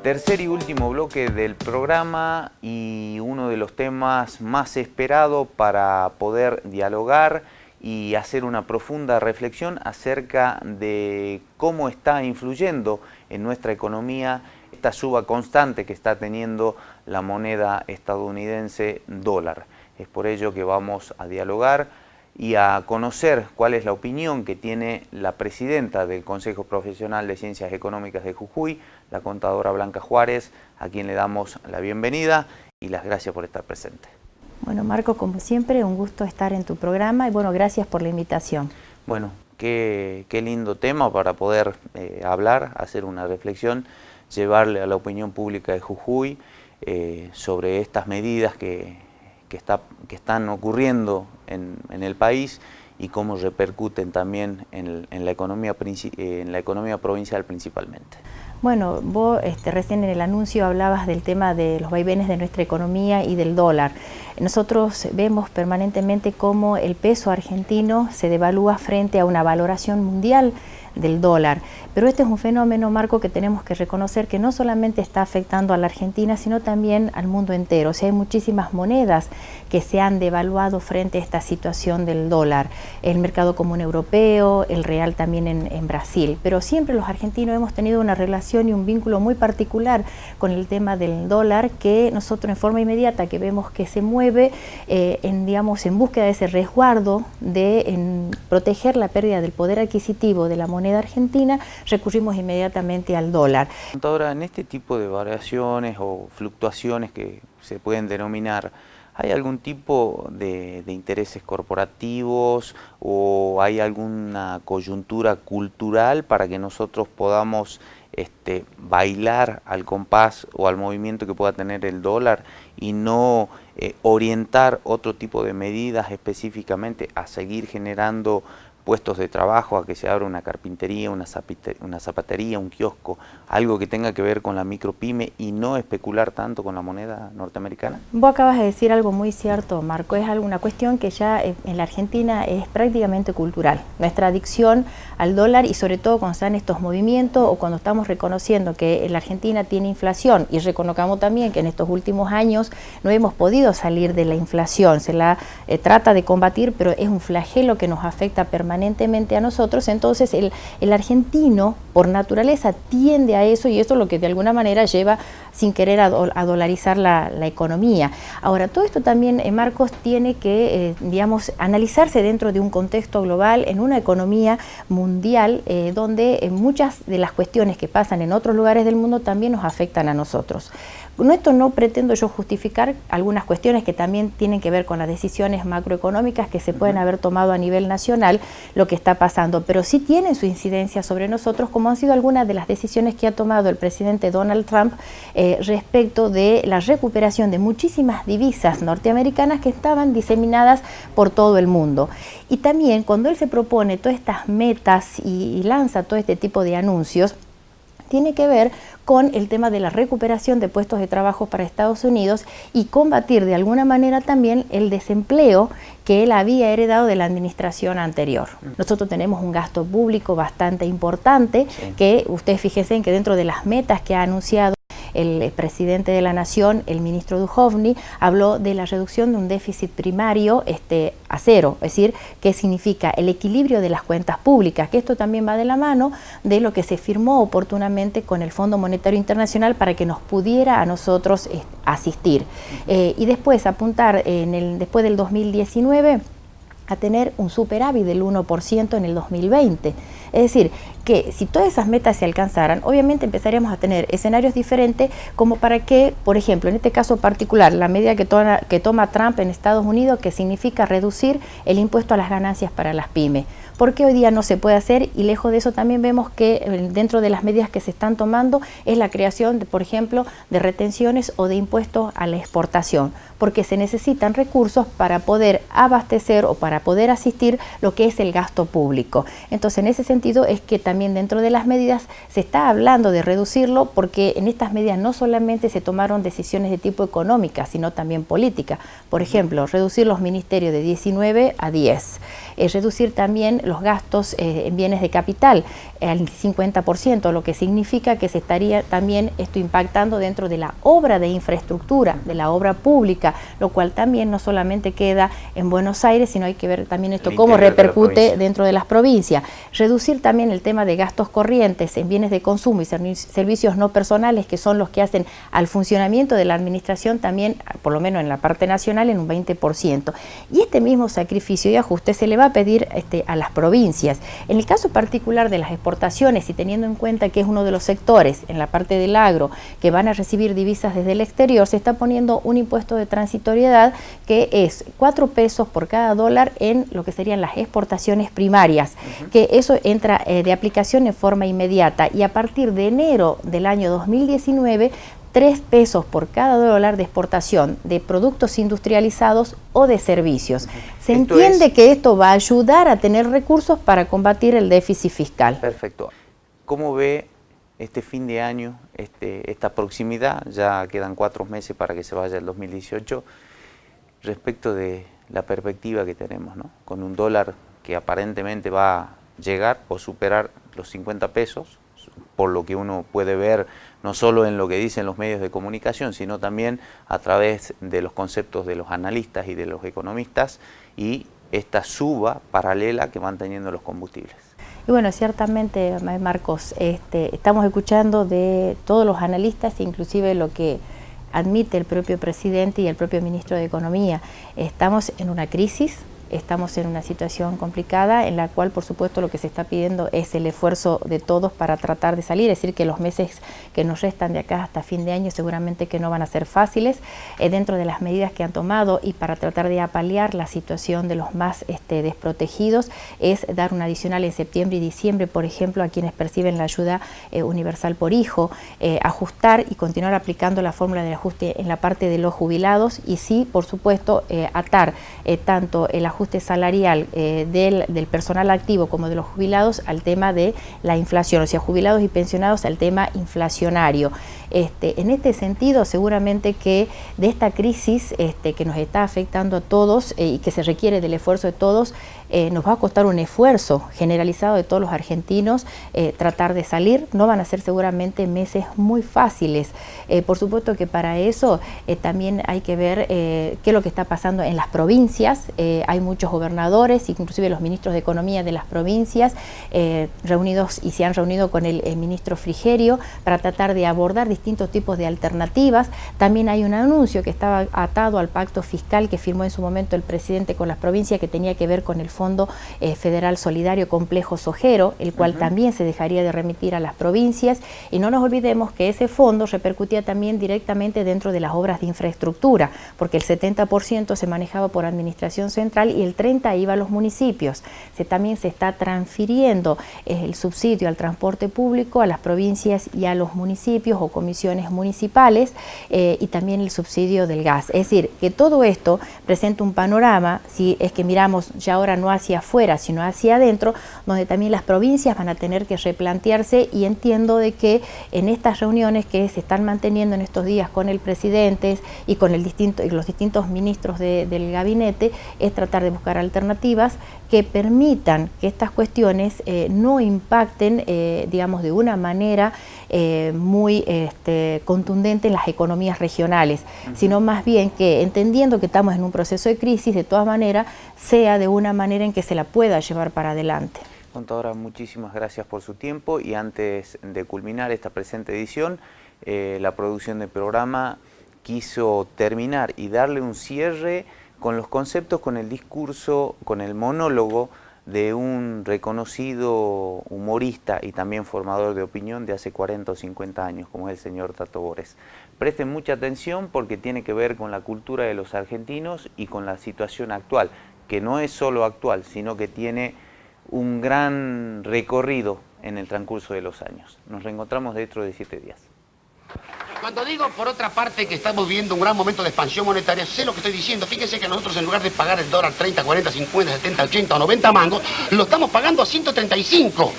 Tercer y último bloque del programa y uno de los temas más esperados para poder dialogar y hacer una profunda reflexión acerca de cómo está influyendo en nuestra economía esta suba constante que está teniendo la moneda estadounidense dólar. Es por ello que vamos a dialogar y a conocer cuál es la opinión que tiene la presidenta del Consejo Profesional de Ciencias Económicas de Jujuy, la contadora Blanca Juárez, a quien le damos la bienvenida y las gracias por estar presente. Bueno, Marco, como siempre, un gusto estar en tu programa y bueno, gracias por la invitación. Bueno, qué lindo tema para poder hablar, hacer una reflexión, llevarle a la opinión pública de Jujuy sobre estas medidas que están ocurriendo en el país y cómo repercuten también en la economía provincial principalmente. Bueno, vos recién en el anuncio hablabas del tema de los vaivenes de nuestra economía y del dólar. Nosotros vemos permanentemente cómo el peso argentino se devalúa frente a una valoración mundial del dólar. Pero este es un fenómeno, Marco, que tenemos que reconocer que no solamente está afectando a la Argentina, sino también al mundo entero. O sea, hay muchísimas monedas que se han devaluado frente a esta situación del dólar. El mercado común europeo, el real también en Brasil. Pero siempre los argentinos hemos tenido una relación y un vínculo muy particular con el tema del dólar, que nosotros en forma inmediata que vemos que se mueve en búsqueda de ese resguardo de proteger la pérdida del poder adquisitivo de la moneda argentina, recurrimos inmediatamente al dólar. Ahora, en este tipo de variaciones o fluctuaciones que se pueden denominar, ¿hay algún tipo de intereses corporativos o hay alguna coyuntura cultural para que nosotros podamos bailar al compás o al movimiento que pueda tener el dólar y no orientar otro tipo de medidas específicamente a seguir generando puestos de trabajo, a que se abra una carpintería, una zapatería, un kiosco, algo que tenga que ver con la micropyme y no especular tanto con la moneda norteamericana? Vos acabas de decir algo muy cierto, Marco, es alguna cuestión que ya en la Argentina es prácticamente cultural. Nuestra adicción al dólar y sobre todo cuando están estos movimientos o cuando estamos reconociendo que la Argentina tiene inflación y reconozcamos también que en estos últimos años no hemos podido salir de la inflación, se la trata de combatir, pero es un flagelo que nos afecta permanentemente a nosotros. Entonces el argentino por naturaleza tiende a eso y eso es lo que de alguna manera lleva sin querer a dolarizar la economía. Ahora, todo esto también, Marcos, tiene que, analizarse dentro de un contexto global, en una economía mundial, donde muchas de las cuestiones que pasan en otros lugares del mundo también nos afectan a nosotros. Con esto no pretendo yo justificar algunas cuestiones que también tienen que ver con las decisiones macroeconómicas que se pueden haber tomado a nivel nacional, lo que está pasando, pero sí tienen su incidencia sobre nosotros, como han sido algunas de las decisiones que ha tomado el presidente Donald Trump respecto de la recuperación de muchísimas divisas norteamericanas que estaban diseminadas por todo el mundo. Y también cuando él se propone todas estas metas y lanza todo este tipo de anuncios, tiene que ver con el tema de la recuperación de puestos de trabajo para Estados Unidos y combatir de alguna manera también el desempleo que él había heredado de la administración anterior. Nosotros tenemos un gasto público bastante importante, sí, que ustedes fíjense en que dentro de las metas que ha anunciado el presidente de la Nación, el ministro Duhovny, habló de la reducción de un déficit primario a cero, es decir, que significa el equilibrio de las cuentas públicas, que esto también va de la mano de lo que se firmó oportunamente con el Fondo Monetario Internacional para que nos pudiera a nosotros asistir. Y después apuntar, después del 2019, a tener un superávit del 1% en el 2020. Es decir, que si todas esas metas se alcanzaran, obviamente empezaríamos a tener escenarios diferentes como para que, por ejemplo, en este caso particular, la medida que toma Trump en Estados Unidos, que significa reducir el impuesto a las ganancias para las pymes. Porque hoy día no se puede hacer y lejos de eso también vemos que dentro de las medidas que se están tomando es la creación, por ejemplo, de retenciones o de impuestos a la exportación, porque se necesitan recursos para poder abastecer o para poder asistir lo que es el gasto público. Entonces, en ese sentido es que también dentro de las medidas se está hablando de reducirlo, porque en estas medidas no solamente se tomaron decisiones de tipo económica, sino también política. Por ejemplo, reducir los ministerios de 19 a 10. reducir también los gastos en bienes de capital al 50%, lo que significa que se estaría también esto impactando dentro de la obra de infraestructura, de la obra pública, lo cual también no solamente queda en Buenos Aires, sino hay que ver también esto cómo repercute dentro de las provincias. Reducir también el tema de gastos corrientes en bienes de consumo y servicios no personales, que son los que hacen al funcionamiento de la administración también, por lo menos en la parte nacional, en un 20%. Y este mismo sacrificio y ajuste se le va a pedir a las provincias. En el caso particular de las exportaciones, y teniendo en cuenta que es uno de los sectores en la parte del agro que van a recibir divisas desde el exterior, se está poniendo un impuesto de transitoriedad que es 4 pesos por cada dólar en lo que serían las exportaciones primarias, que eso entra de aplicación en forma inmediata, y a partir de enero del año 2019, 3 pesos por cada dólar de exportación de productos industrializados o de servicios. Se entiende que esto va a ayudar a tener recursos para combatir el déficit fiscal. Perfecto. ¿Cómo ve este fin de año, esta proximidad? Ya quedan 4 meses para que se vaya el 2018, respecto de la perspectiva que tenemos, ¿no? Con un dólar que aparentemente va a llegar o superar los 50 pesos, por lo que uno puede ver no solo en lo que dicen los medios de comunicación, sino también a través de los conceptos de los analistas y de los economistas, y esta suba paralela que van teniendo los combustibles. Y bueno, ciertamente, Marcos, estamos escuchando de todos los analistas, inclusive lo que admite el propio presidente y el propio ministro de Economía. Estamos en una crisis. Estamos en una situación complicada en la cual, por supuesto, lo que se está pidiendo es el esfuerzo de todos para tratar de salir, es decir, que los meses que nos restan de acá hasta fin de año seguramente que no van a ser fáciles, dentro de las medidas que han tomado y para tratar de apalear la situación de los más desprotegidos, es dar un adicional en septiembre y diciembre, por ejemplo, a quienes perciben la ayuda universal por hijo, ajustar y continuar aplicando la fórmula del ajuste en la parte de los jubilados, y sí, por supuesto, atar tanto el ajuste salarial del personal activo como de los jubilados al tema de la inflación, o sea, jubilados y pensionados al tema inflacionario. En este sentido, seguramente que de esta crisis que nos está afectando a todos y que se requiere del esfuerzo de todos, nos va a costar un esfuerzo generalizado de todos los argentinos tratar de salir. No van a ser seguramente meses muy fáciles. Por supuesto que para eso también hay que ver qué es lo que está pasando en las provincias. Hay muchos gobernadores, inclusive los ministros de Economía de las provincias, reunidos y se han reunido con el ministro Frigerio para tratar de abordar distintos tipos de alternativas. También hay un anuncio que estaba atado al pacto fiscal que firmó en su momento el presidente con las provincias, que tenía que ver con el Fondo Federal Solidario Complejo Sojero, el cual también se dejaría de remitir a las provincias, y no nos olvidemos que ese fondo repercutía también directamente dentro de las obras de infraestructura, porque el 70% se manejaba por administración central y el 30% iba a los municipios. También se está transfiriendo el subsidio al transporte público a las provincias y a los municipios o comisiones municipales, y también el subsidio del gas. Es decir, que todo esto presenta un panorama, si es que miramos ya ahora no hacia afuera, sino hacia adentro, donde también las provincias van a tener que replantearse, y entiendo de que en estas reuniones que se están manteniendo en estos días con el presidente y con los distintos ministros del gabinete, es tratar de buscar alternativas que permitan que estas cuestiones no impacten, digamos, de una manera muy contundente en las economías regionales, sino más bien que, entendiendo que estamos en un proceso de crisis, de todas maneras, sea de una manera en que se la pueda llevar para adelante. Contadora, muchísimas gracias por su tiempo, y antes de culminar esta presente edición, la producción del programa quiso terminar y darle un cierre con los conceptos, con el discurso, con el monólogo de un reconocido humorista y también formador de opinión de hace 40 o 50 años, como es el señor Tato Bores. Presten mucha atención porque tiene que ver con la cultura de los argentinos y con la situación actual, que no es solo actual, sino que tiene un gran recorrido en el transcurso de los años. Nos reencontramos dentro de 7 días. Cuando digo, por otra parte, que estamos viviendo un gran momento de expansión monetaria, sé lo que estoy diciendo. Fíjense que nosotros, en lugar de pagar el dólar 30, 40, 50, 70, 80 o 90 mangos, lo estamos pagando a 135.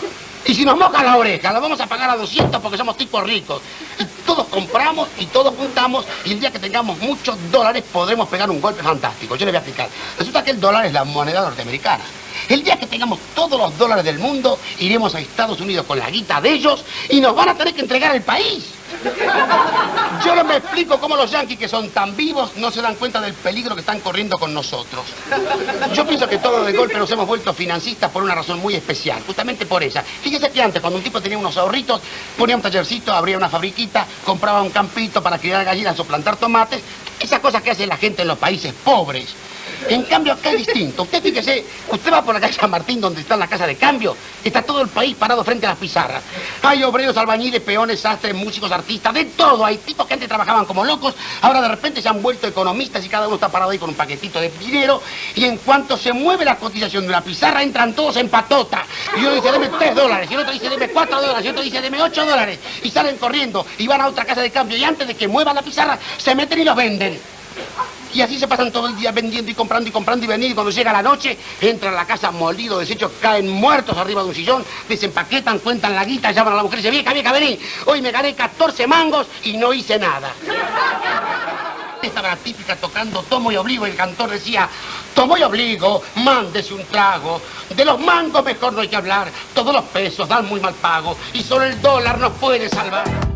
Y si nos mojan la oreja, la vamos a pagar a 200 porque somos tipos ricos. Y todos compramos y todos juntamos, y el día que tengamos muchos dólares podremos pegar un golpe fantástico. Yo les voy a explicar. Resulta que el dólar es la moneda norteamericana. El día que tengamos todos los dólares del mundo, iremos a Estados Unidos con la guita de ellos y nos van a tener que entregar el país. Yo no me explico cómo los yanquis, que son tan vivos, no se dan cuenta del peligro que están corriendo con nosotros. Yo pienso que todos de golpe nos hemos vuelto financistas por una razón muy especial, justamente por esa. Fíjese que antes, cuando un tipo tenía unos ahorritos, ponía un tallercito, abría una fabriquita, compraba un campito para criar gallinas o plantar tomates, esas cosas que hace la gente en los países pobres. En cambio, acá es distinto. Usted fíjese, usted va por la calle San Martín, donde está la casa de cambio, está todo el país parado frente a las pizarras. Hay obreros, albañiles, peones, sastres, músicos, artistas, de todo. Hay tipos que antes trabajaban como locos, ahora de repente se han vuelto economistas y cada uno está parado ahí con un paquetito de dinero. Y en cuanto se mueve la cotización de una pizarra, entran todos en patota. Y uno dice, deme $3, y el otro dice, deme $4, y el otro dice, deme $8. Y salen corriendo y van a otra casa de cambio. Y antes de que muevan la pizarra, se meten y los venden. Y así se pasan todo el día vendiendo y comprando y vendiendo. Y cuando llega la noche, entran a la casa molidos, deshechos, caen muertos arriba de un sillón, desempaquetan, cuentan la guita, llaman a la mujer y dicen, vieja, vení, hoy me gané 14 mangos y no hice nada. Estaba la típica tocando Tomo y Obligo y el cantor decía, Tomo y Obligo, mándese un trago. De los mangos mejor no hay que hablar, todos los pesos dan muy mal pago y solo el dólar nos puede salvar.